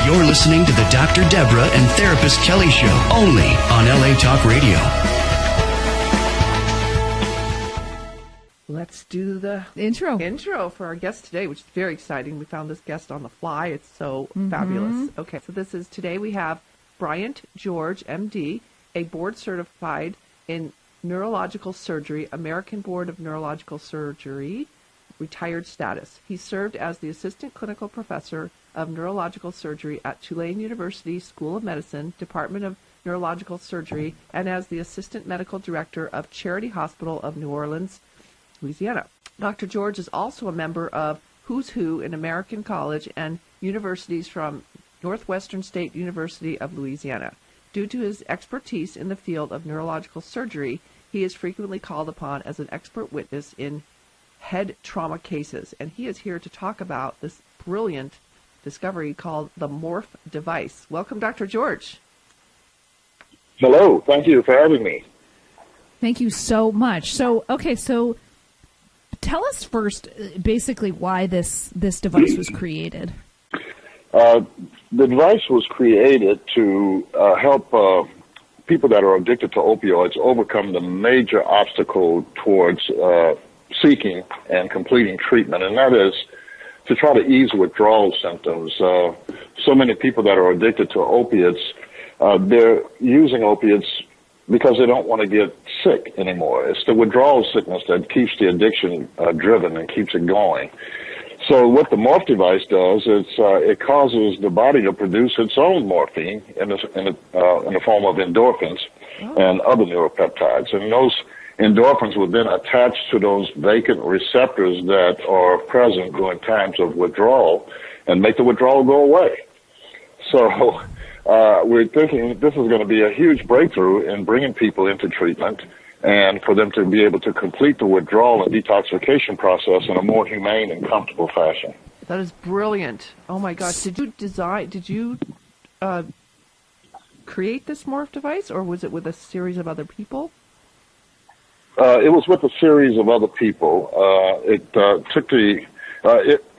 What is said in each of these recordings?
You're listening to the Dr. Debra and Therapist Kelli Show, only on LA Talk Radio. Let's do the intro for our guest today, which is very exciting. We found this guest on the fly. It's so fabulous. Okay, so today we have Bryant George MD, a board certified in neurological surgery, American Board of Neurological Surgery, retired status. He served as the assistant clinical professor of neurological surgery at Tulane University School of Medicine, Department of Neurological Surgery, and as the assistant medical director of Charity Hospital of New Orleans, Louisiana. Dr. George is also a member of Who's Who in American College and universities from Northwestern State University of Louisiana. Due to his expertise in the field of neurological surgery, he is frequently called upon as an expert witness in head trauma cases, and he is here to talk about this brilliant discovery called the Morph Device. Welcome, Dr. George. Hello. Thank you for having me. Thank you so much. So tell us first, basically, why this device was created. The device was created to help people that are addicted to opioids overcome the major obstacle towards seeking and completing treatment, and that is to try to ease withdrawal symptoms. So many people that are addicted to opiates, they're using opiates because they don't want to get sick anymore. It's the withdrawal sickness that keeps the addiction driven and keeps it going. So what the Morph device does is it causes the body to produce its own morphine in the form of endorphins and other neuropeptides. And those endorphins will then attach to those vacant receptors that are present during times of withdrawal and make the withdrawal go away. So we're thinking this is going to be a huge breakthrough in bringing people into treatment and for them to be able to complete the withdrawal and detoxification process in a more humane and comfortable fashion. That is brilliant. Oh my gosh. Did you create this Morph device, or was it with a series of other people? It was with a series of other people. It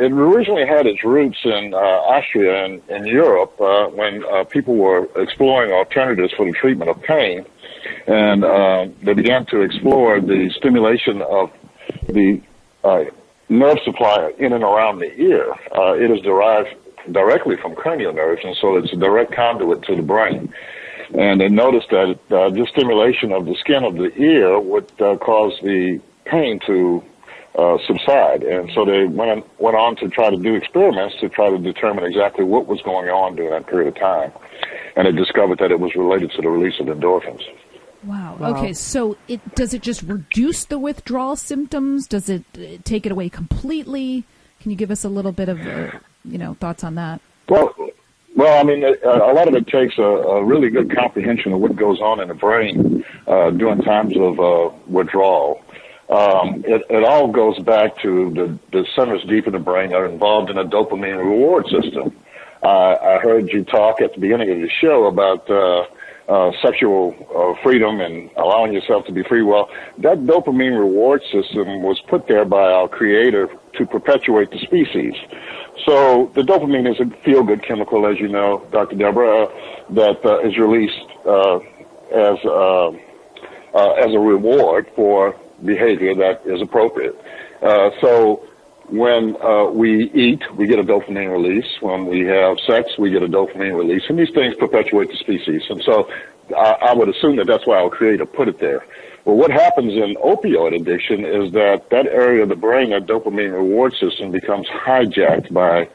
originally had its roots in Austria and in Europe when people were exploring alternatives for the treatment of pain. And they began to explore the stimulation of the nerve supply in and around the ear. It is derived directly from cranial nerves, and so it's a direct conduit to the brain. And they noticed that this stimulation of the skin of the ear would cause the pain to subside. And so they went on to try to do experiments to try to determine exactly what was going on during that period of time. And they discovered that it was related to the release of endorphins. Wow. Okay, so does it just reduce the withdrawal symptoms? Does it take it away completely? Can you give us a little bit of, thoughts on that? Well, I mean, a lot of it takes a really good comprehension of what goes on in the brain during times of withdrawal. It all goes back to the centers deep in the brain that are involved in a dopamine reward system. I heard you talk at the beginning of the show about sexual freedom and allowing yourself to be free. Well, that dopamine reward system was put there by our creator to perpetuate the species. So the dopamine is a feel-good chemical, as you know, Dr. Debra, that is released as a reward for behavior that is appropriate. So when we eat, we get a dopamine release. When we have sex, we get a dopamine release. And these things perpetuate the species. And so I would assume that that's why our creator put it there. Well, what happens in opioid addiction is that area of the brain, that dopamine reward system, becomes hijacked by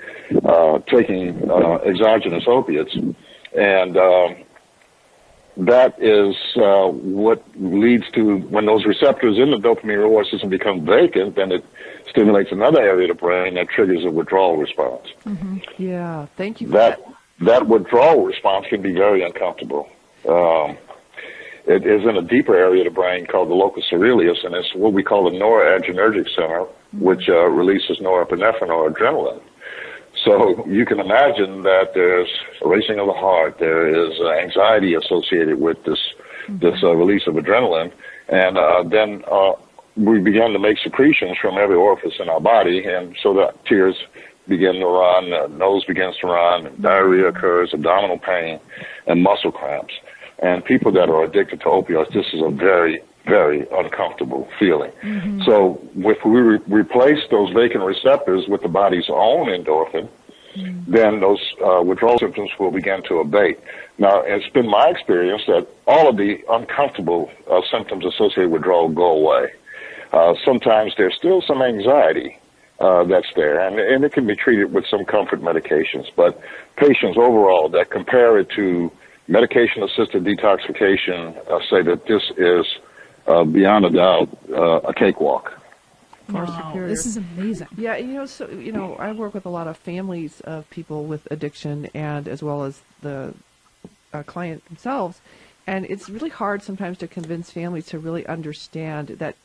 taking exogenous opiates. And that is what leads to, when those receptors in the dopamine reward system become vacant, then it stimulates another area of the brain that triggers a withdrawal response. Mm-hmm. Yeah, thank you for that withdrawal response can be very uncomfortable. It is in a deeper area of the brain called the locus coeruleus, and it's what we call the noradrenergic center, which releases norepinephrine or adrenaline. So you can imagine that there's a racing of the heart, there is anxiety associated with this release of adrenaline, and then we begin to make secretions from every orifice in our body, and so that tears begin to run, nose begins to run, and diarrhea occurs, abdominal pain, and muscle cramps. And people that are addicted to opioids, this is a very, very uncomfortable feeling. So if we replace those vacant receptors with the body's own endorphin, then those withdrawal symptoms will begin to abate. Now, it's been my experience that all of the uncomfortable symptoms associated with withdrawal go away. Sometimes there's still some anxiety that's there, and it can be treated with some comfort medications. But patients overall that compare it to medication-assisted detoxification say that this is, beyond a doubt, a cakewalk. Wow, this is amazing. Yeah, I work with a lot of families of people with addiction, and as well as the client themselves, and it's really hard sometimes to convince families to really understand that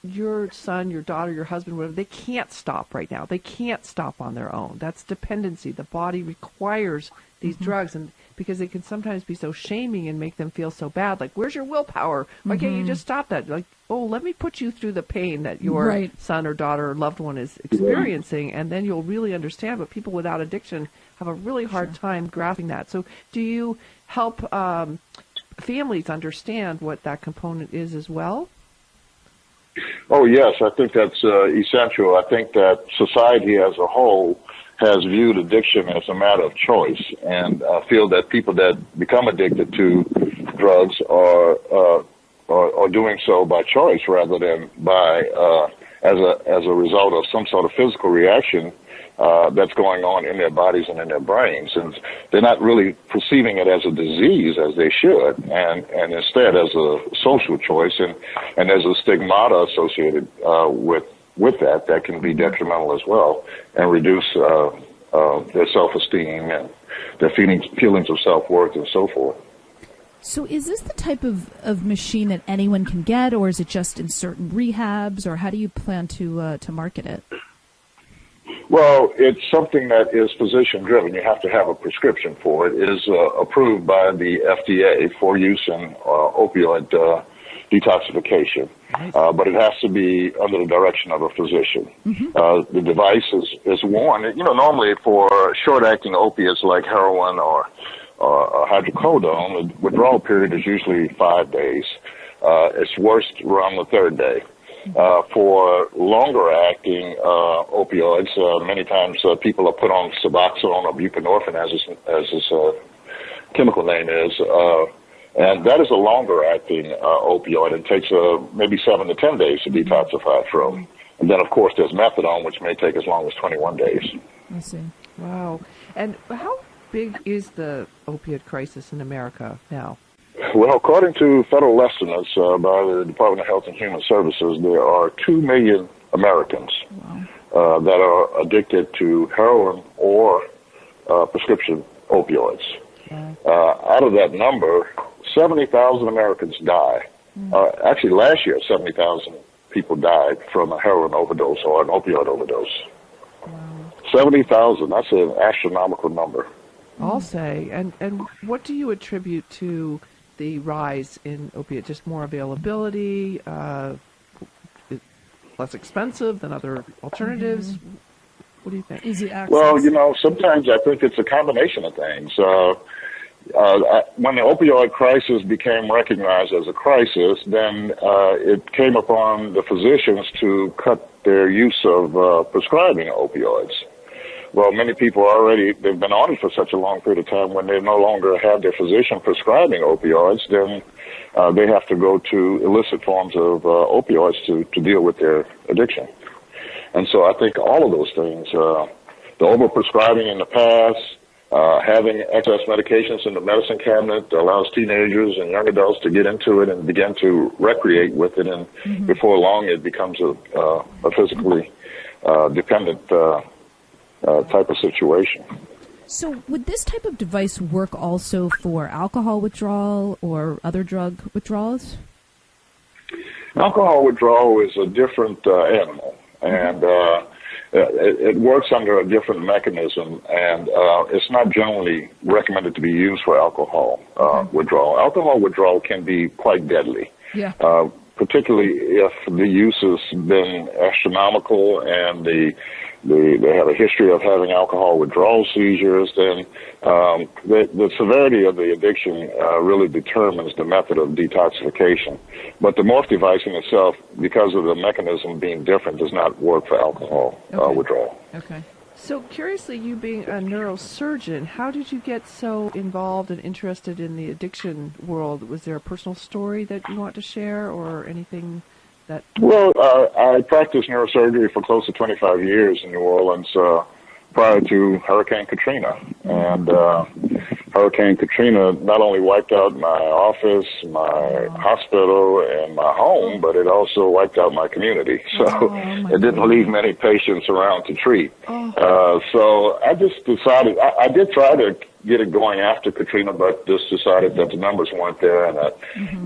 your son, your daughter, your husband, whatever, they can't stop right now. They can't stop on their own. That's dependency. The body requires these drugs, and because they can sometimes be so shaming and make them feel so bad. Like, where's your willpower? Why can't you just stop that? Like, oh, let me put you through the pain that your son or daughter or loved one is experiencing, and then you'll really understand. But people without addiction have a really hard time grasping that. So do you help families understand what that component is as well? Oh, yes, I think that's essential. I think that society as a whole has viewed addiction as a matter of choice, and feel that people that become addicted to drugs are doing so by choice rather than by as a result of some sort of physical reaction that's going on in their bodies and in their brains, and they're not really perceiving it as a disease as they should, and instead as a social choice, and there's a stigmata associated with that can be detrimental as well, and reduce their self-esteem and their feelings of self-worth and so forth. So is this the type of machine that anyone can get, or is it just in certain rehabs, or how do you plan to market it? Well, it's something that is physician-driven. You have to have a prescription for it. It is approved by the FDA for use in opioid detoxification, but it has to be under the direction of a physician. The device is worn. Normally for short-acting opiates like heroin or hydrocodone, the withdrawal period is usually 5 days. It's worst around the third day. For longer-acting opioids, many times people are put on Suboxone or buprenorphine, as its chemical name is, and that is a longer-acting opioid. It takes maybe 7 to 10 days to detoxify from. And then, of course, there's methadone, which may take as long as 21 days. I see. Wow. And how big is the opioid crisis in America now? Well, according to federal estimates by the Department of Health and Human Services, there are 2 million Americans that are addicted to heroin or prescription opioids. Out of that number, 70,000 Americans die. Actually, last year, 70,000 people died from a heroin overdose or an opioid overdose. 70,000, that's an astronomical number. I'll say. And what do you attribute to the rise in opiate? Just more availability, less expensive than other alternatives? What do you think? Easy access. Well, sometimes I think it's a combination of things. When the opioid crisis became recognized as a crisis, then it came upon the physicians to cut their use of prescribing opioids. Well, many people they've been on it for such a long period of time. When they no longer have their physician prescribing opioids, then they have to go to illicit forms of opioids to deal with their addiction. And so I think all of those things, the overprescribing in the past, having excess medications in the medicine cabinet allows teenagers and young adults to get into it and begin to recreate with it, and before long it becomes a physically dependent type of situation. So would this type of device work also for alcohol withdrawal or other drug withdrawals? Alcohol withdrawal is a different animal, and it works under a different mechanism, and it's not generally recommended to be used for alcohol withdrawal. Alcohol withdrawal can be quite deadly, particularly if the use has been astronomical and the they have a history of having alcohol withdrawal seizures, then the severity of the addiction really determines the method of detoxification. But the Morph device in itself, because of the mechanism being different, does not work for alcohol withdrawal. Okay. So curiously, you being a neurosurgeon, how did you get so involved and interested in the addiction world? Was there a personal story that you want to share or anything that... Well, I practiced neurosurgery for close to 25 years in New Orleans prior to Hurricane Katrina. And Hurricane Katrina not only wiped out my office, my hospital, and my home, but it also wiped out my community. So it didn't leave many patients around to treat. So I just decided, I did try to get it going after Katrina, but just decided that the numbers weren't there, and that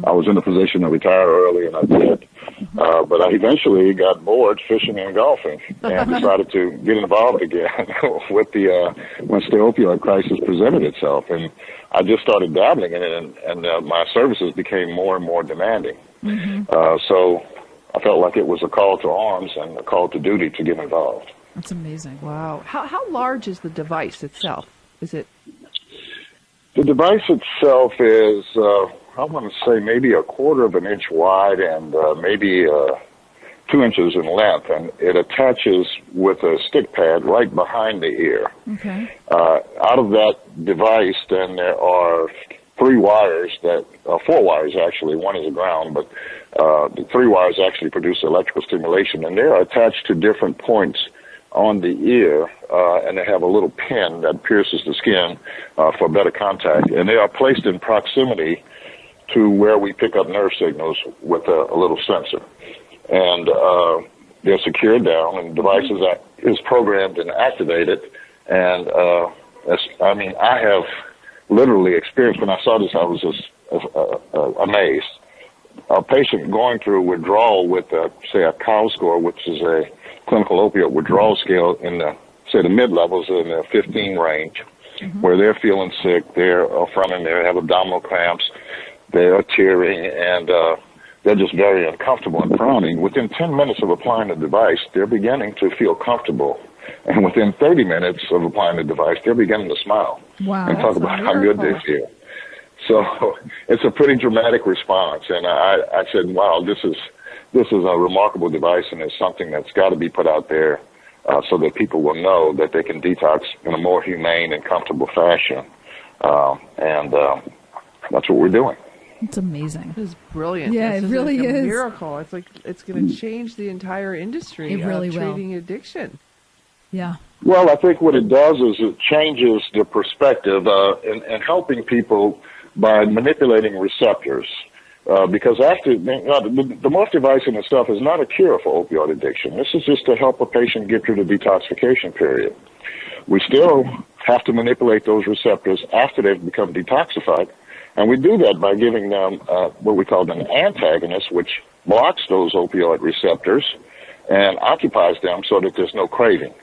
I was in a position to retire early, and I did. But I eventually got bored fishing and golfing, and decided to get involved again with once the opioid crisis presented itself. And I just started dabbling in it, and my services became more and more demanding. So I felt like it was a call to arms and a call to duty to get involved. That's amazing. Wow. How large is the device itself? Is it... The device itself is, I want to say, maybe a quarter of an inch wide and maybe 2 inches in length, and it attaches with a stick pad right behind the ear. Okay. Out of that device, then there are 4 wires actually. One is a ground, but the 3 wires actually produce electrical stimulation, and they are attached to different points on the ear, and they have a little pin that pierces the skin for better contact, and they are placed in proximity to where we pick up nerve signals with a little sensor. And they're secured down, and the device is programmed and activated. And I have literally experienced, when I saw this, I was just amazed. A patient going through withdrawal with, say, a COW score, which is a clinical opioid withdrawal scale in the mid-levels in the 15 range, where they're feeling sick, they're frowning, they have abdominal cramps, they are tearing, and they're just very uncomfortable and frowning. Within 10 minutes of applying the device, they're beginning to feel comfortable. And within 30 minutes of applying the device, they're beginning to smile and talk about how good they feel. So it's a pretty dramatic response. And I said, wow, this is a remarkable device, and it's something that's got to be put out there so that people will know that they can detox in a more humane and comfortable fashion. And that's what we're doing. It's amazing. It is brilliant. Yeah, it really is a miracle. It's like it's going to change the entire industry of treating addiction. Yeah. Well, I think what it does is it changes the perspective in helping people by manipulating receptors. Because after the Morph device in itself is not a cure for opioid addiction. This is just to help a patient get through the detoxification period. We still have to manipulate those receptors after they've become detoxified, and we do that by giving them what we call an antagonist, which blocks those opioid receptors and occupies them so that there's no craving.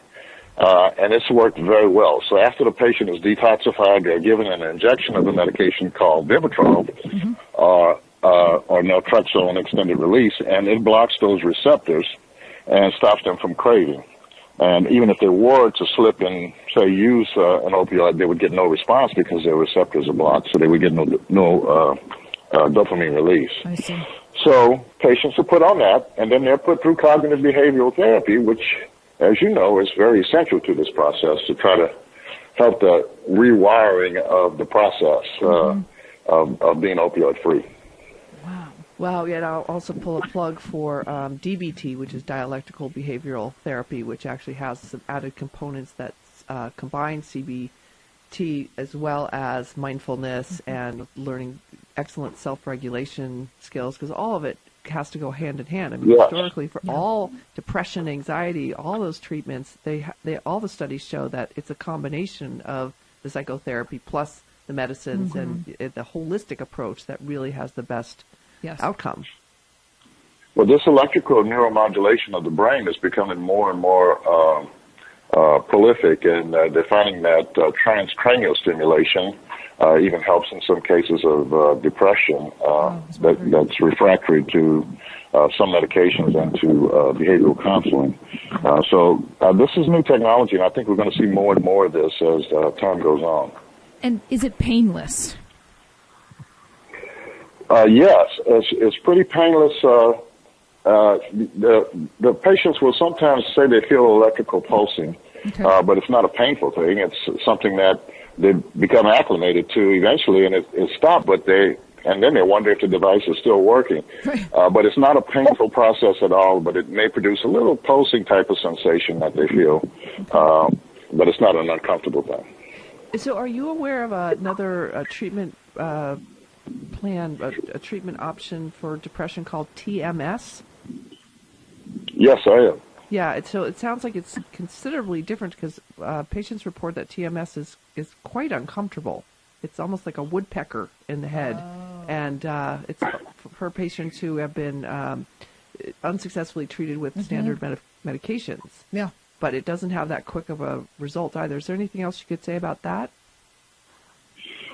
And it's worked very well. So after the patient is detoxified, they're given an injection of a medication called Vivitrol, or naltrexone extended release, and it blocks those receptors and stops them from craving. And even if they were to slip and, say, use an opioid, they would get no response because their receptors are blocked, so they would get no dopamine release. I see. So patients are put on that, and then they're put through cognitive behavioral therapy, which, as you know, is very essential to this process to try to help the rewiring of the process of being opioid-free. Wow, yeah, and I'll also pull a plug for DBT, which is dialectical behavioral therapy, which actually has some added components that combine CBT as well as mindfulness and learning excellent self-regulation skills, because all of it has to go hand in hand. I mean, historically, for all depression, anxiety, all those treatments, all the studies show that it's a combination of the psychotherapy plus the medicines and the holistic approach that really has the best outcome. Well, this electrical neuromodulation of the brain is becoming more and more prolific, and they're finding that transcranial stimulation even helps in some cases of depression that's refractory to some medications into behavioral counseling. So this is new technology, and I think we're going to see more and more of this as time goes on. And is it painless? Yes, it's pretty painless. The patients will sometimes say they feel electrical pulsing, but it's not a painful thing. It's something that they become acclimated to eventually, and it stopped, and then they wonder if the device is still working. But it's not a painful process at all, but it may produce a little pulsing type of sensation that they feel, but it's not an uncomfortable thing. So are you aware of another treatment plan, a treatment option for depression called TMS? Yes, I am. Yeah, so it sounds like it's considerably different because patients report that TMS is quite uncomfortable. It's almost like a woodpecker in the head. And it's for patients who have been unsuccessfully treated with standard medications. Yeah. But it doesn't have that quick of a result either. Is there anything else you could say about that?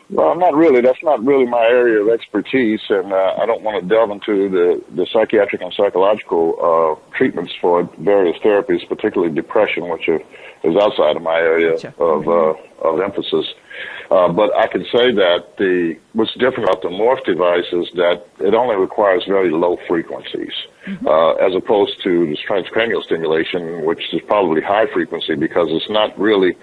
Well, not really. That's not really my area of expertise, and I don't want to delve into the psychiatric and psychological treatments for various therapies, particularly depression, which is outside of my area of emphasis. But I can say that what's different about the Morph device is that it only requires very low frequencies, as opposed to the transcranial stimulation, which is probably high frequency because it's not really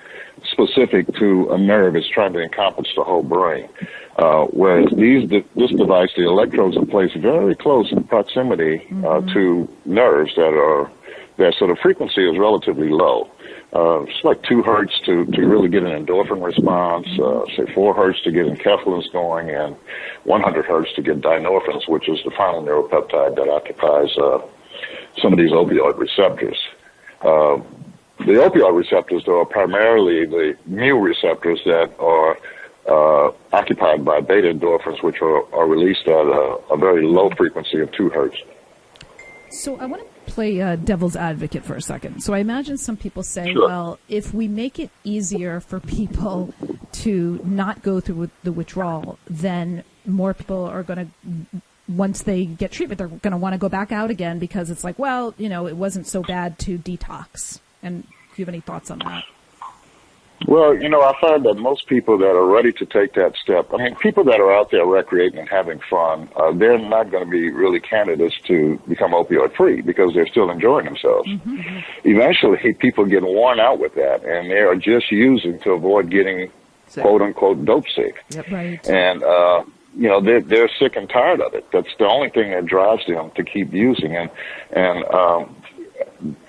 specific to a nerve. It's trying to encompass the whole brain. Whereas this device, the electrodes are placed very close in proximity to nerves their sort of frequency is relatively low. It's like 2 hertz to really get an endorphin response, say 4 hertz to get enkephalins going, and 100 hertz to get dynorphins, which is the final neuropeptide that occupies some of these opioid receptors. The opioid receptors, though, are primarily the mu receptors that are occupied by beta endorphins, which are released at a very low frequency of 2 hertz. So I want to play devil's advocate for a second. So I imagine some people say, Sure. well, if we make it easier for people to not go through the withdrawal, then more people are going to, once they get treatment, they're going to want to go back out again because it's like, well, it wasn't so bad to detox. And do you have any thoughts on that? Well, I find that most people that are ready to take that step, people that are out there recreating and having fun, they're not going to be really candidates to become opioid free because they're still enjoying themselves. Eventually, people get worn out with that, and they are just using to avoid getting quote unquote dope sick. Yep. Right. And, they're sick and tired of it. That's the only thing that drives them to keep using. And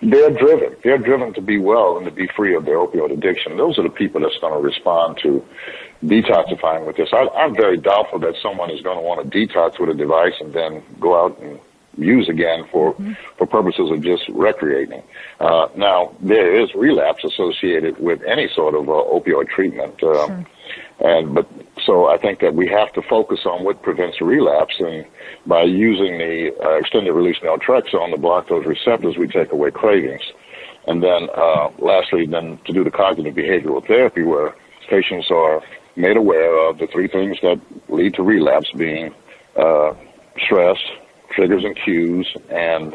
they're driven. They're driven to be well and to be free of their opioid addiction. Those are the people that's going to respond to detoxifying with this. I'm very doubtful that someone is going to want to detox with a device and then go out and use again for purposes of just recreating. Now, there is relapse associated with any sort of opioid treatment. Sure. So I think that we have to focus on what prevents relapse, and by using the extended release naltrexone to block those receptors, we take away cravings. And then lastly, then to do the cognitive behavioral therapy where patients are made aware of the 3 things that lead to relapse being stress, triggers and cues, and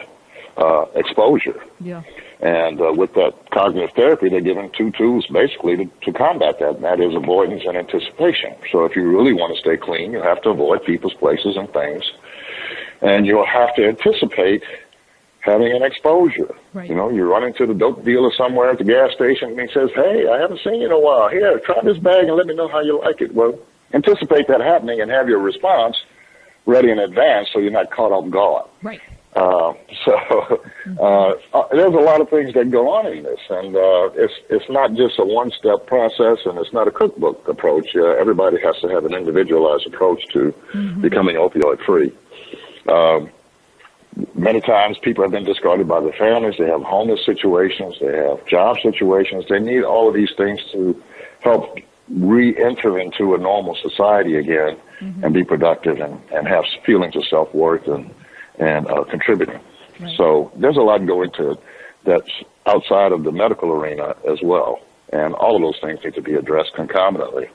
exposure. Yeah. And with that cognitive therapy, they're given 2 tools basically to combat that, and that is avoidance and anticipation. So if you really want to stay clean, you have to avoid people's places and things, and you'll have to anticipate having an exposure. Right. You run into the dope dealer somewhere at the gas station, and he says, "Hey, I haven't seen you in a while. Here, try this bag and let me know how you like it." Well, anticipate that happening and have your response ready in advance so you're not caught off guard. Right. There's a lot of things that go on in this, and it's not just a one-step process, and it's not a cookbook approach. Everybody has to have an individualized approach to becoming opioid-free. Many times people have been discarded by their families. They have homeless situations. They have job situations. They need all of these things to help re-enter into a normal society again and be productive and have feelings of self-worth and contributing. Right. So there's a lot going to it that's outside of the medical arena as well, and all of those things need to be addressed concomitantly.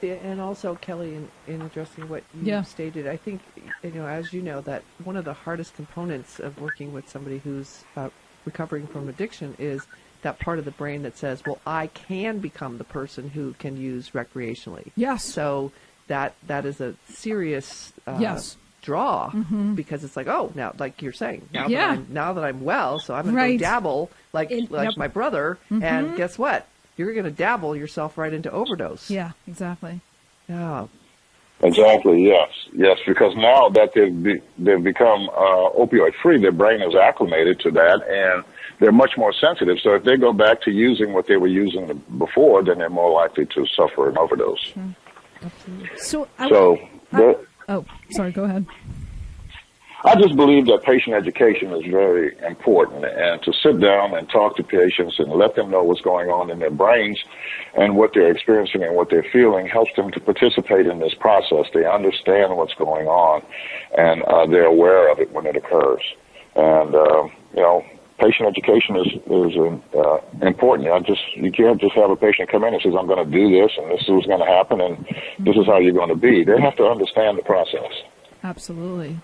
And also, Kelly, in addressing what you stated, I think, as you know, that one of the hardest components of working with somebody who's recovering from addiction is that part of the brain that says, well, I can become the person who can use recreationally. Yes. So that is a serious draw, because it's like, oh, now, like you're saying, now that I'm well, so I'm going to go dabble like my brother, and guess what? You're going to dabble yourself right into overdose. Yeah, exactly. Yeah. Exactly, yes, because now that they've become opioid free, their brain is acclimated to that, and they're much more sensitive. So if they go back to using what they were using before, then they're more likely to suffer an overdose. Sure. Absolutely. Sorry, go ahead. I just believe that patient education is very important, and to sit down and talk to patients and let them know what's going on in their brains and what they're experiencing and what they're feeling helps them to participate in this process. They understand what's going on, and they're aware of it when it occurs. And, patient education is important. You can't just have a patient come in and says, I'm going to do this, and this is what's going to happen, and this is how you're going to be. They have to understand the process. Absolutely.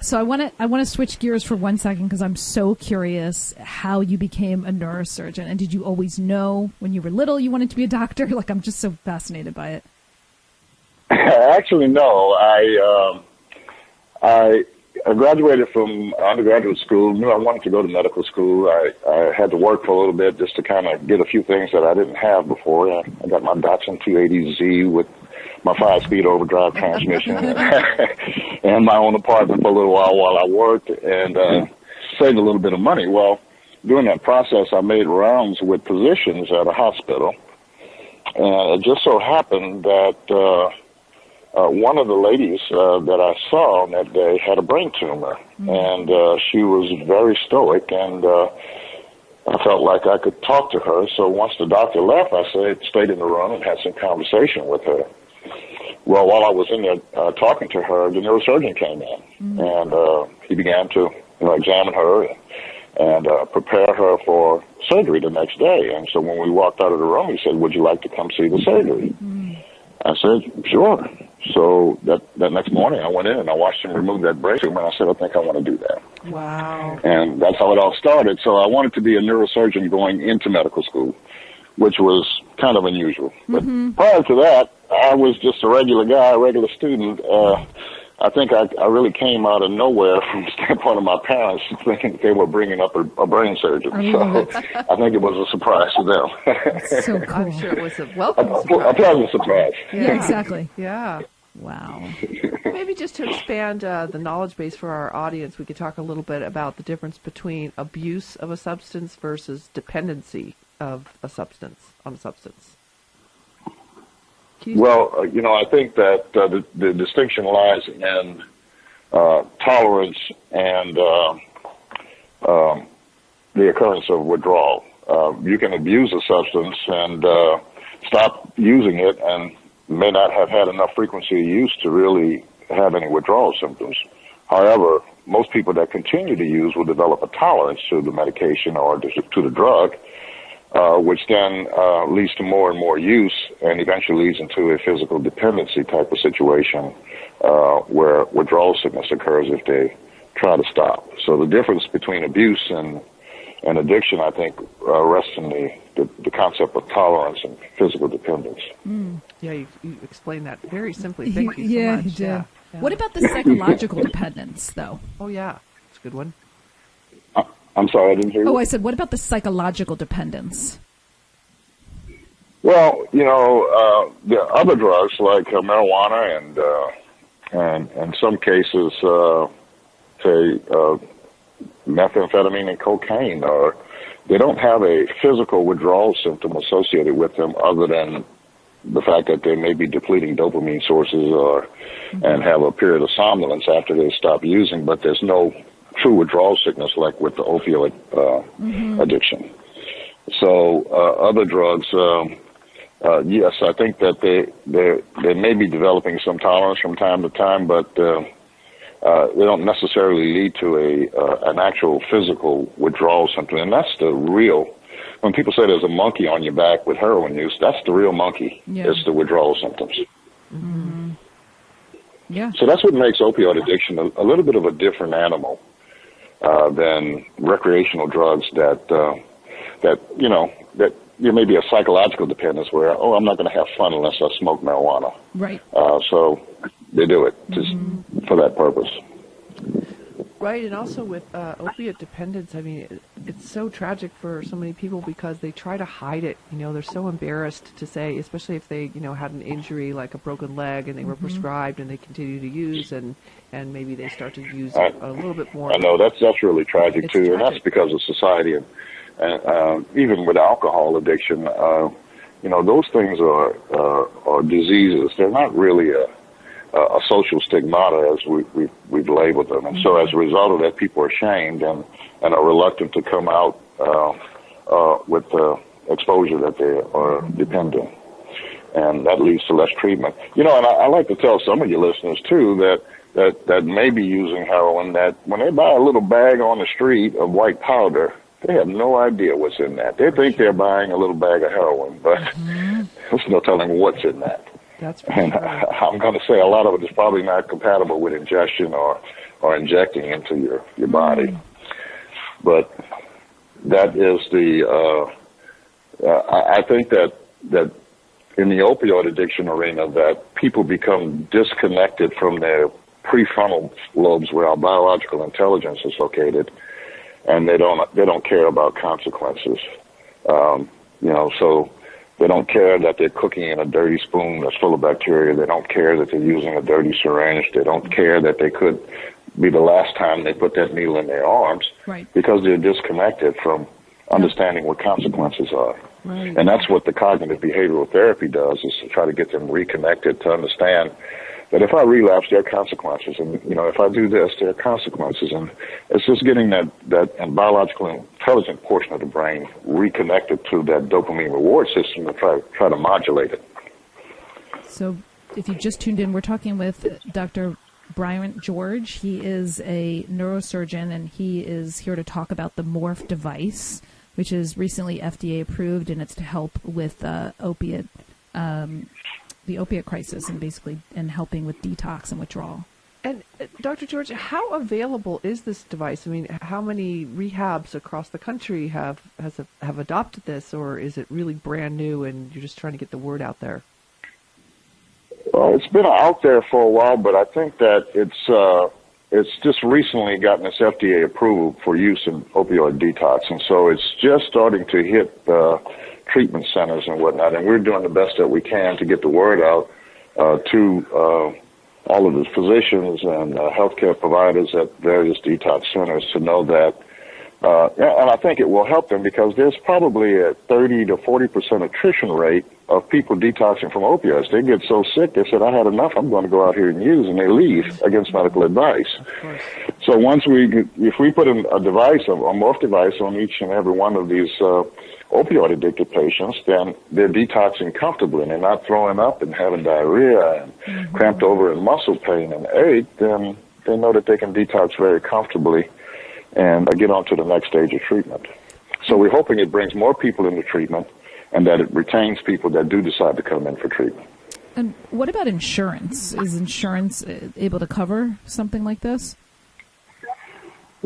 So I want to switch gears for 1 second, because I'm so curious how you became a neurosurgeon. And did you always know when you were little you wanted to be a doctor? Like, I'm just so fascinated by it. Actually, no. I graduated from undergraduate school, knew I wanted to go to medical school. I had to work for a little bit just to kind of get a few things that I didn't have before. I got my Datsun 280Z with my 5-speed overdrive transmission and my own apartment for a little while I worked, and saved a little bit of money. Well, during that process, I made rounds with physicians at a hospital, and it just so happened that one of the ladies that I saw on that day had a brain tumor, and she was very stoic, and I felt like I could talk to her. So once the doctor left, I stayed in the room and had some conversation with her. Well, while I was in there talking to her, the neurosurgeon came in, and he began to examine her and prepare her for surgery the next day. And so when we walked out of the room, he said, would you like to come see the surgery? I said, sure. So that next morning, I went in and I watched him remove that brain tumor, and I said, I think I want to do that. Wow. And that's how it all started. So I wanted to be a neurosurgeon going into medical school, which was kind of unusual. But prior to that, I was just a regular guy, a regular student. I think I really came out of nowhere from the standpoint of my parents, thinking they were bringing up a brain surgeon. So I think it was a surprise to them. That's so cool. I'm sure it was a welcome surprise. A pleasant surprise. Yeah, exactly. Yeah. Wow. Maybe just to expand the knowledge base for our audience, we could talk a little bit about the difference between abuse of a substance versus dependency of a substance on a substance. Well, I think that the distinction lies in tolerance and the occurrence of withdrawal. You can abuse a substance and stop using it and may not have had enough frequency of use to really have any withdrawal symptoms. However, most people that continue to use will develop a tolerance to the medication or to the drug, which then leads to more and more use and eventually leads into a physical dependency type of situation where withdrawal sickness occurs if they try to stop. So the difference between abuse and addiction, I think, rests in the concept of tolerance and physical dependence. Yeah, you explained that very simply. Thank you so much. You did. Yeah. What about the psychological dependence, though? Oh, yeah. It's a good one. I'm sorry, I didn't hear you. Oh, I said, what about the psychological dependence? Well, there are other drugs like marijuana and in some cases, say, methamphetamine and cocaine, they don't have a physical withdrawal symptom associated with them other than the fact that they may be depleting dopamine sources and have a period of somnolence after they stop using, but there's no true withdrawal sickness like with the opioid addiction. So other drugs, yes, I think that they may be developing some tolerance from time to time, but they don't necessarily lead to an actual physical withdrawal symptom, and that's the real when people say there's a monkey on your back with heroin use, that's the real monkey. Yeah. It's the withdrawal symptoms. Mm-hmm. Yeah. So that's what makes opioid addiction a little bit of a different animal than recreational drugs that there may be a psychological dependence where, I'm not going to have fun unless I smoke marijuana. Right. So they do it just for that purpose. Right, and also with opiate dependence, I mean, it's so tragic for so many people because they try to hide it. They're so embarrassed to say, especially if they, had an injury like a broken leg and they were prescribed and they continue to use, and maybe they start to use a little bit more. I know that's really tragic It's too, tragic. and that's because of society, and even with alcohol addiction, those things are diseases. They're not really a social stigmata as we've labeled them. And so as a result of that, people are ashamed and are reluctant to come out with the exposure that they are dependent. And that leads to less treatment. And I like to tell some of your listeners, too, that may be using heroin, that when they buy a little bag on the street of white powder, they have no idea what's in that. They think they're buying a little bag of heroin, but there's no telling what's in that. That's for And sure. I'm going to say a lot of it is probably not compatible with ingestion or injecting into your body. But that is I think that in the opioid addiction arena, that people become disconnected from their prefrontal lobes where our biological intelligence is located, and they don't care about consequences. So they don't care that they're cooking in a dirty spoon that's full of bacteria. They don't care that they're using a dirty syringe. They don't care that they could be the last time they put that needle in their arms, Right. because they're disconnected from understanding what consequences are. Right. And that's what the cognitive behavioral therapy does, is to try to get them reconnected to understand that if I relapse, there are consequences. And, if I do this, there are consequences. And it's just getting that biological intelligent portion of the brain reconnected to that dopamine reward system and try to modulate it. So if you just tuned in, we're talking with Dr. Bryant George. He is a neurosurgeon, and he is here to talk about the Morph Device, which is recently FDA approved, and it's to help with the opiate crisis and helping with detox and withdrawal. And Dr. George, how available is this device? I mean, how many rehabs across the country have adopted this, or is it really brand new and you're just trying to get the word out there? Well, it's been out there for a while, but I think that it's just recently gotten its FDA approval for use in opioid detox, and so it's just starting to hit treatment centers and whatnot, and we're doing the best that we can to get the word out to all of the physicians and healthcare providers at various detox centers to know that, and I think it will help them, because there's probably a 30 to 40% attrition rate of people detoxing from opioids. They get so sick, they said, I had enough, I'm going to go out here and use, and they leave against medical advice. So if we put a device, a Morph device on each and every one of these opioid addicted patients, then they're detoxing comfortably and they're not throwing up and having diarrhea and cramped over and muscle pain and ache, then they know that they can detox very comfortably and get on to the next stage of treatment. So we're hoping it brings more people into treatment and that it retains people that do decide to come in for treatment. And what about insurance? Is insurance able to cover something like this?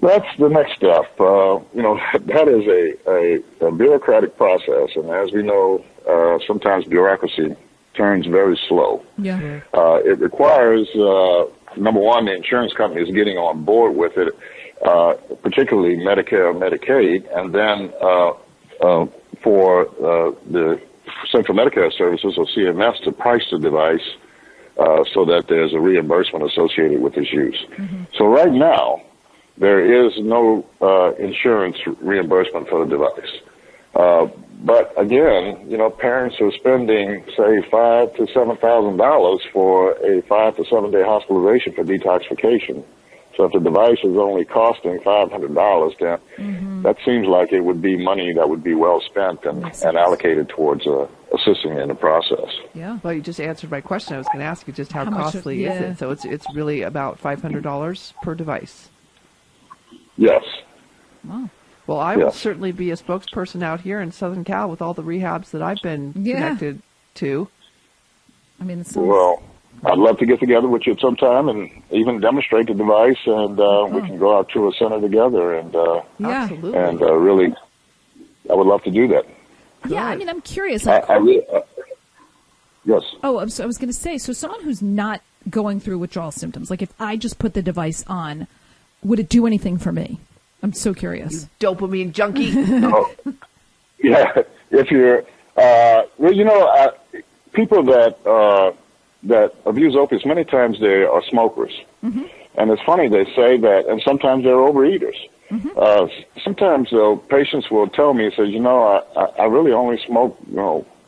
That's the next step. That is a bureaucratic process, and as we know, sometimes bureaucracy turns very slow. Yeah. It requires, number one, the insurance companies getting on board with it, particularly Medicare and Medicaid, and then for the Central Medicare Services, or CMS, to price the device so that there's a reimbursement associated with its use. So right now, there is no insurance reimbursement for the device. But again, parents are spending, say, $5,000 to $7,000 for a 5 to 7 day hospitalization for detoxification. So if the device is only costing $500, then that seems like it would be money that would be well spent and allocated towards assisting in the process. Yeah. Well, you just answered my question. I was going to ask you just how costly is it? So it's really about $500 per device. Yes. Wow. Well, I will certainly be a spokesperson out here in Southern Cal with all the rehabs that I've been connected to. I mean, well, I'd love to get together with you at some time and even demonstrate the device, and we can go out to a center together and absolutely, and really, I would love to do that. Yeah, I mean, I'm curious. I really, yes. Oh, I was going to say, so someone who's not going through withdrawal symptoms, like if I just put the device on, would it do anything for me? I'm so curious. You dopamine junkie. Yeah, if you're, people that abuse opiates, many times they are smokers. Mm-hmm. And it's funny, they say that, and sometimes they're overeaters. Mm-hmm. Sometimes, though, patients will tell me, says, I really only smoke,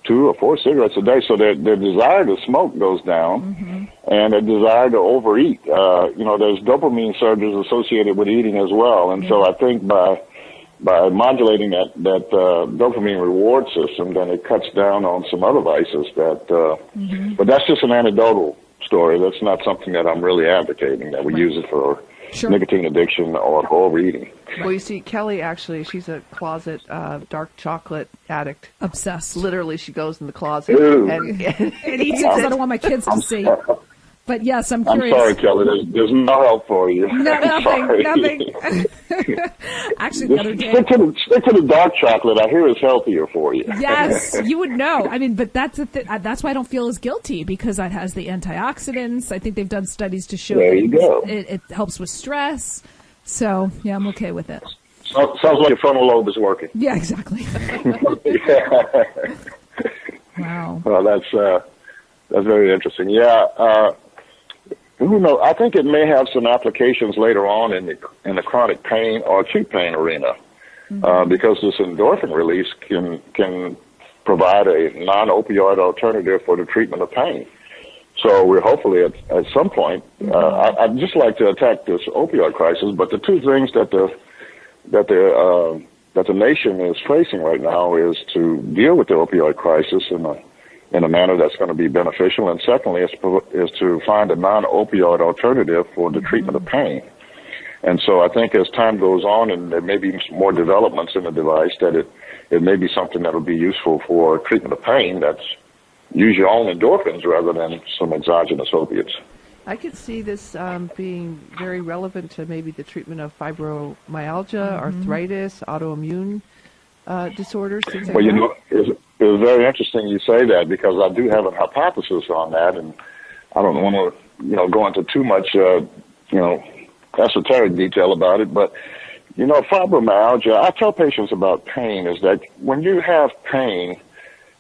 2 or 4 cigarettes a day. So their desire to smoke goes down, mm-hmm. and their desire to overeat. There's dopamine surges associated with eating as well. And so I think by modulating that dopamine reward system, then it cuts down on some other vices mm-hmm. But that's just an anecdotal story. That's not something that I'm really advocating, that we use it for nicotine addiction or for overeating. Well, you see, Kelli, actually, she's a closet dark chocolate addict. Obsessed. Literally, she goes in the closet and eats it. I don't want my kids to see. But yes, I'm curious. I'm sorry, Kelli. There's no help for you. Nothing. Actually, the other day. Stick to the dark chocolate. I hear it's healthier for you. Yes, you would know. I mean, but that's that's why I don't feel as guilty, because it has the antioxidants. I think they've done studies to show it helps with stress. So, yeah, I'm okay with it. Sounds like your frontal lobe is working. Yeah, exactly. Wow. Well, that's very interesting. Yeah. Who knows? I think it may have some applications later on in the chronic pain or acute pain arena, mm-hmm. Because this endorphin release can provide a non-opioid alternative for the treatment of pain. So we're hopefully at some point. Mm-hmm. I'd just like to attack this opioid crisis, but the two things that the nation is facing right now is to deal with the opioid crisis in a manner that's going to be beneficial, and secondly is to find a non-opioid alternative for the treatment of pain. And so I think as time goes on and there may be more developments in the device, that it may be something that will be useful for treatment of pain that's use your own endorphins rather than some exogenous opiates. I could see this being very relevant to maybe the treatment of fibromyalgia, mm-hmm. arthritis, autoimmune disorders, things like that. It was very interesting you say that, because I do have a hypothesis on that, and I don't want to, go into too much, esoteric detail about it. But, fibromyalgia, I tell patients about pain is that when you have pain,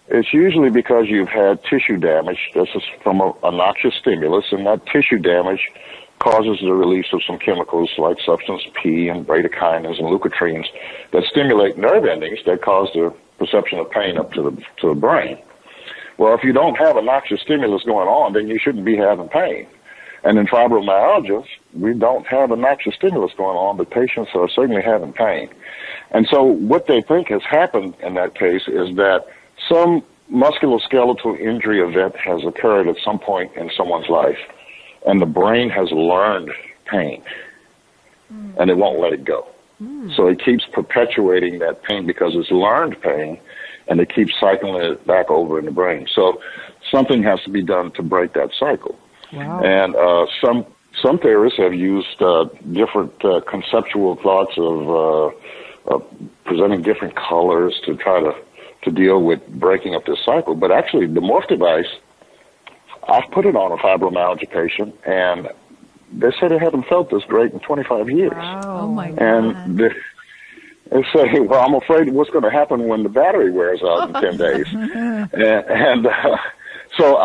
it's usually because you've had tissue damage. This is from a noxious stimulus, and that tissue damage causes the release of some chemicals like substance P and bradykinin and leukotrienes that stimulate nerve endings that cause the perception of pain up to the brain. Well, if you don't have a noxious stimulus going on, then you shouldn't be having pain. And in fibromyalgia, we don't have a noxious stimulus going on, but patients are certainly having pain. And so what they think has happened in that case is that some musculoskeletal injury event has occurred at some point in someone's life, and the brain has learned pain, and it won't let it go. So it keeps perpetuating that pain because it's learned pain, and it keeps cycling it back over in the brain. So something has to be done to break that cycle. Wow. And some theorists have used different conceptual thoughts of presenting different colors to try to deal with breaking up this cycle. But actually, the Morph Device, I've put it on a fibromyalgia patient, and they said they haven't felt this great in 25 years. Wow. Oh, my God. And they say, well, I'm afraid what's going to happen when the battery wears out in 10 days. So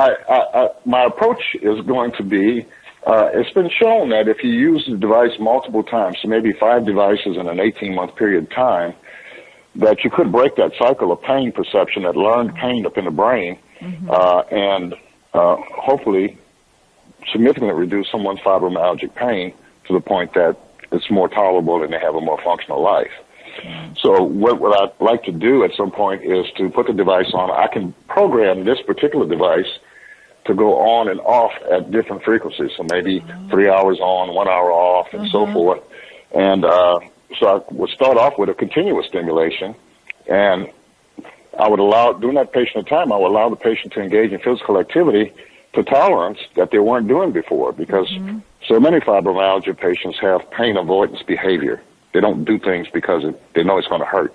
my approach is going to be, it's been shown that if you use the device multiple times, so maybe 5 devices in an 18-month period of time, that you could break that cycle of pain perception, that learned pain up in the brain, and hopefully significantly reduce someone's fibromyalgic pain to the point that it's more tolerable and they have a more functional life. So what I'd like to do at some point is to put the device on. I can program this particular device to go on and off at different frequencies. So maybe 3 hours on, 1 hour off, and so forth. And I would start off with a continuous stimulation, and I would allow, during that patient time, I would allow the patient to engage in physical activity to tolerance that they weren't doing before, because so many fibromyalgia patients have pain avoidance behavior. They don't do things because they know it's going to hurt,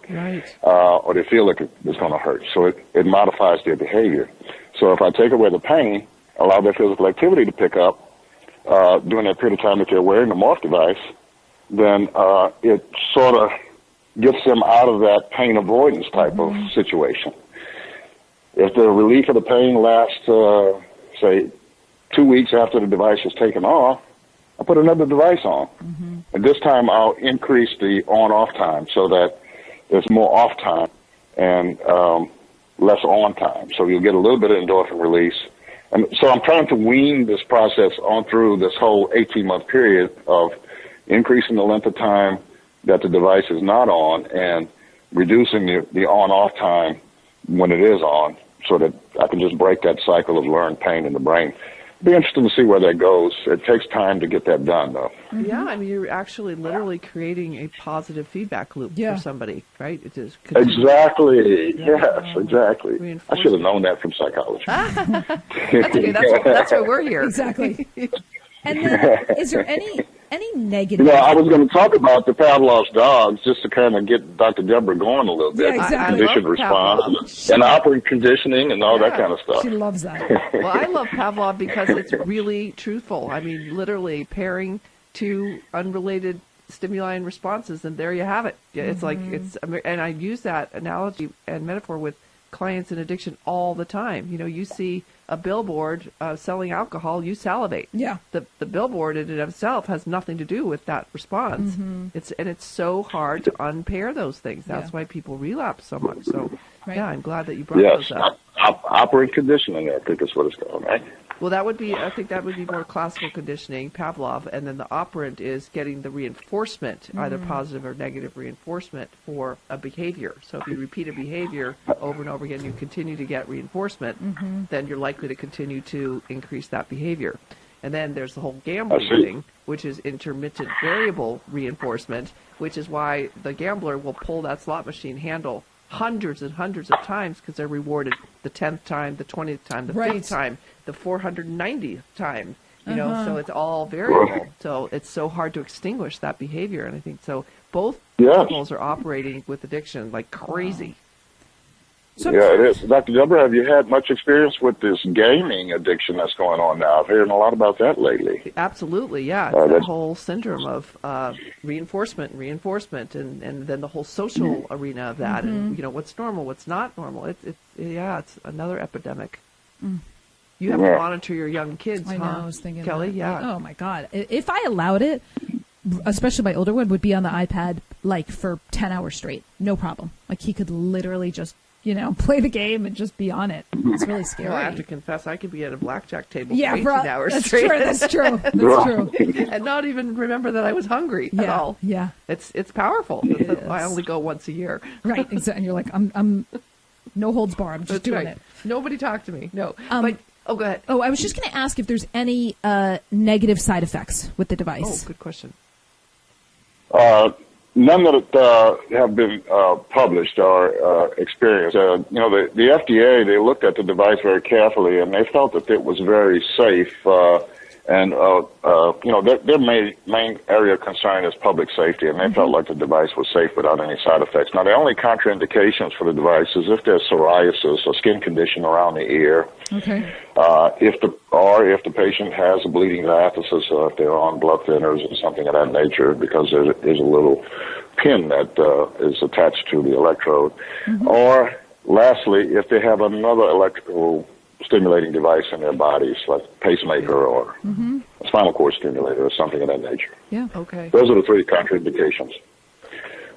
or they feel like it's going to hurt. So it modifies their behavior. So if I take away the pain, allow their physical activity to pick up during that period of time that they're wearing the Morph device, then it sort of gets them out of that pain avoidance type of situation. If the relief of the pain lasts, say, 2 weeks after the device is taken off, I put another device on. And this time I'll increase the on-off time so that there's more off time and less on time. So you'll get a little bit of endorphin release. And so I'm trying to wean this process on through this whole 18-month period of increasing the length of time that the device is not on and reducing the on-off time when it is on, so that I can just break that cycle of learned pain in the brain. It'll be interesting to see where that goes. It takes time to get that done, though. Yeah, I mean, you're actually literally creating a positive feedback loop for somebody, right? It is exactly. Yes, exactly. I should have known that from psychology. That's okay. That's why we're here. Exactly. And then, is there any negative? I was going to talk about the Pavlov's dogs just to kind of get Dr. Debra going a little bit. Yeah, exactly. Conditioned response and operant conditioning and all that kind of stuff. She loves that. Well, I love Pavlov because it's really truthful. I mean, literally pairing two unrelated stimuli and responses, and there you have it. It's like and I use that analogy and metaphor with clients in addiction all the time. You see a billboard selling alcohol, you salivate. Yeah. The billboard in and of itself has nothing to do with that response. It's so hard to unpair those things. That's why people relapse so much. So yeah, I'm glad that you brought those up. Operant conditioning, I think is what it's called, right? Well, I think that would be more classical conditioning, Pavlov, and then the operant is getting the reinforcement, either positive or negative reinforcement for a behavior. So if you repeat a behavior over and over again, you continue to get reinforcement, then you're likely to continue to increase that behavior. And then there's the whole gambling thing, which is intermittent variable reinforcement, which is why the gambler will pull that slot machine handle hundreds and hundreds of times because they're rewarded the 10th time, the 20th time, the 5th time, the 490th time, so it's all variable. So it's so hard to extinguish that behavior. And I think so both principles are operating with addiction like crazy. So it is. Dr. Debra, have you had much experience with this gaming addiction that's going on now? I've heard a lot about that lately. Absolutely, yeah. It's that whole syndrome of reinforcement, and then the whole social arena of that, and what's normal, what's not normal. It's another epidemic. You have to monitor your young kids, I know, I was thinking Kelly? That. Yeah. Oh, my God. If I allowed it, especially my older one, would be on the iPad, like, for 10 hours straight. No problem. Like, he could literally just play the game and just be on it. It's really scary. Well, I have to confess, I could be at a blackjack table for 18 hours straight. That's true. That's true. And not even remember that I was hungry at all. Yeah. It's powerful. I only go once a year. Right. Exactly. And you're like, I'm no holds barred. I'm just doing it. Nobody talk to me. No. Go ahead. Oh, I was just going to ask if there's any negative side effects with the device. Oh, good question. None that have been published or experienced. The FDA, they looked at the device very carefully, and they felt that it was very safe. Their main area of concern is public safety, and they felt like the device was safe without any side effects. Now, the only contraindications for the device is if there's psoriasis or skin condition around the ear. Okay. If the patient has a bleeding diathesis, or if they're on blood thinners or something of that nature, because there's a little pin that is attached to the electrode. Or lastly, if they have another electrical stimulating device in their bodies, like a pacemaker or a spinal cord stimulator or something of that nature. Yeah. Okay. Those are the three contraindications.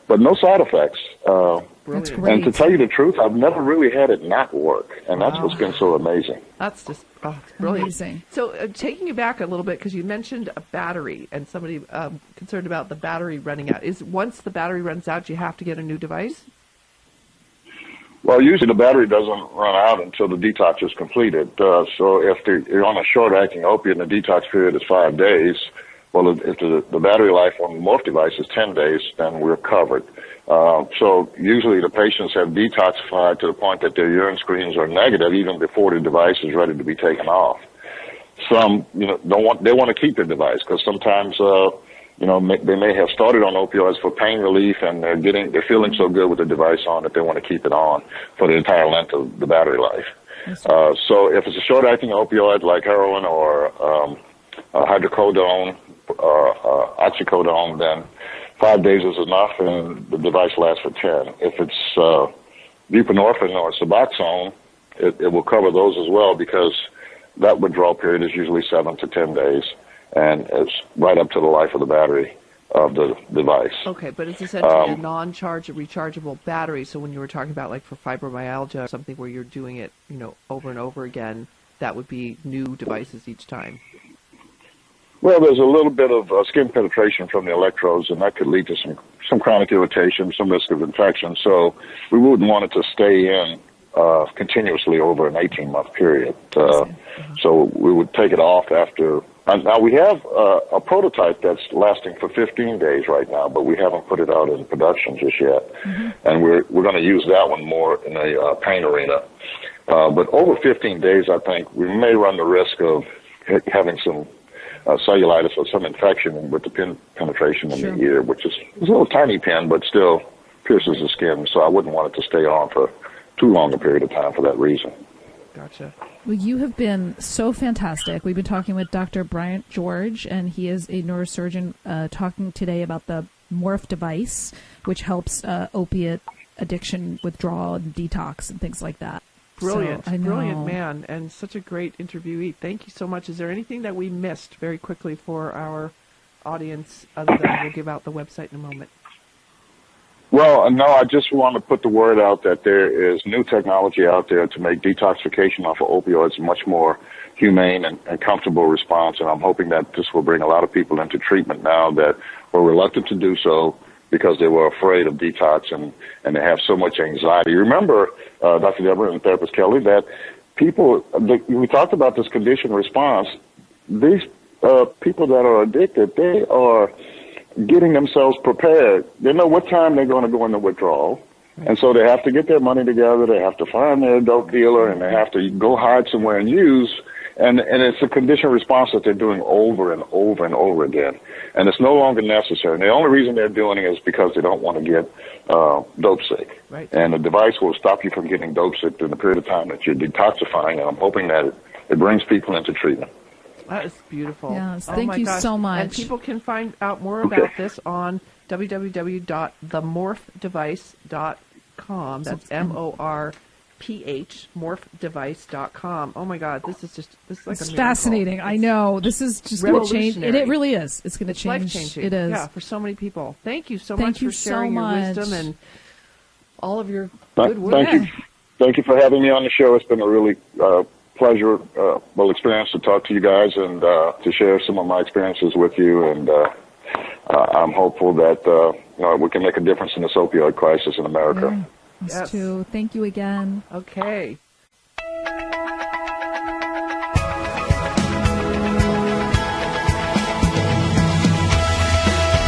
But no side effects. That's great. And to tell you the truth, I've never really had it not work, and that's what's been so amazing. That's just brilliant. Amazing. So taking you back a little bit, because you mentioned a battery, and somebody concerned about the battery running out. Once the battery runs out, you have to get a new device? Well, usually the battery doesn't run out until the detox is completed. So if you're on a short-acting opiate and the detox period is 5 days, Well, if the battery life on the Morph device is 10 days, then we're covered. So usually the patients have detoxified to the point that their urine screens are negative even before the device is ready to be taken off. Some, they want to keep the device because sometimes, they may have started on opioids for pain relief and they're feeling so good with the device on that they want to keep it on for the entire length of the battery life. So if it's a short-acting opioid like heroin or hydrocodone or oxycodone, then 5 days is enough, and the device lasts for 10. If it's buprenorphine or Suboxone, it will cover those as well because that withdrawal period is usually 7 to 10 days, and it's right up to the life of the battery of the device. Okay, but it's essentially a non-charge, rechargeable battery. So when you were talking about like for fibromyalgia or something where you're doing it, over and over again, that would be new devices each time. Well, there's a little bit of skin penetration from the electrodes, and that could lead to some chronic irritation, some risk of infection. So we wouldn't want it to stay in continuously over an 18-month period. So we would take it off after. Now, we have a prototype that's lasting for 15 days right now, but we haven't put it out in production just yet. And we're going to use that one more in a pain arena. But over 15 days, I think we may run the risk of having some cellulitis or some infection with the pin penetration in the ear, which is a little tiny pin, but still pierces the skin. So I wouldn't want it to stay on for too long a period of time for that reason. Gotcha. Well, you have been so fantastic. We've been talking with Dr. Bryant George, and he is a neurosurgeon talking today about the Morph device, which helps opiate addiction withdrawal and detox and things like that. Brilliant, brilliant man, and such a great interviewee. Thank you so much. Is there anything that we missed very quickly for our audience other than we'll give out the website in a moment? Well, no, I just want to put the word out that there is new technology out there to make detoxification off of opioids a much more humane and comfortable response, and I'm hoping that this will bring a lot of people into treatment now that were reluctant to do so because they were afraid of detox and they have so much anxiety. Remember, Dr. Debra and therapist Kelli, that we talked about this conditioned response. These people that are addicted, they are getting themselves prepared. They know what time they're going to go into withdrawal, and so they have to get their money together. They have to find their dope dealer, and they have to go hide somewhere and use. And it's a conditioned response that they're doing over and over and over again. And it's no longer necessary. And the only reason they're doing it is because they don't want to get dope sick. Right. And the device will stop you from getting dope sick during the period of time that you're detoxifying. And I'm hoping that it brings people into treatment. That is beautiful. Yes, thank you so much. And people can find out more about this on www.themorphdevice.com. That's morphdevice.com. Oh my God, this is like it's a fascinating. I know. This is just going to change. It really is. It's going to change. Life-changing. It is. Yeah, for so many people. Thank you so much for sharing your wisdom and all of your good work. Thank you for having me on the show. It's been a really pleasure, experience to talk to you guys and to share some of my experiences with you. And I'm hopeful that we can make a difference in this opioid crisis in America. Yeah. Us too. Thank you again. Okay.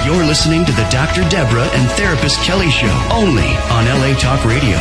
You're listening to the Dr. Debra and Therapist Kelli Show, only on LA Talk Radio.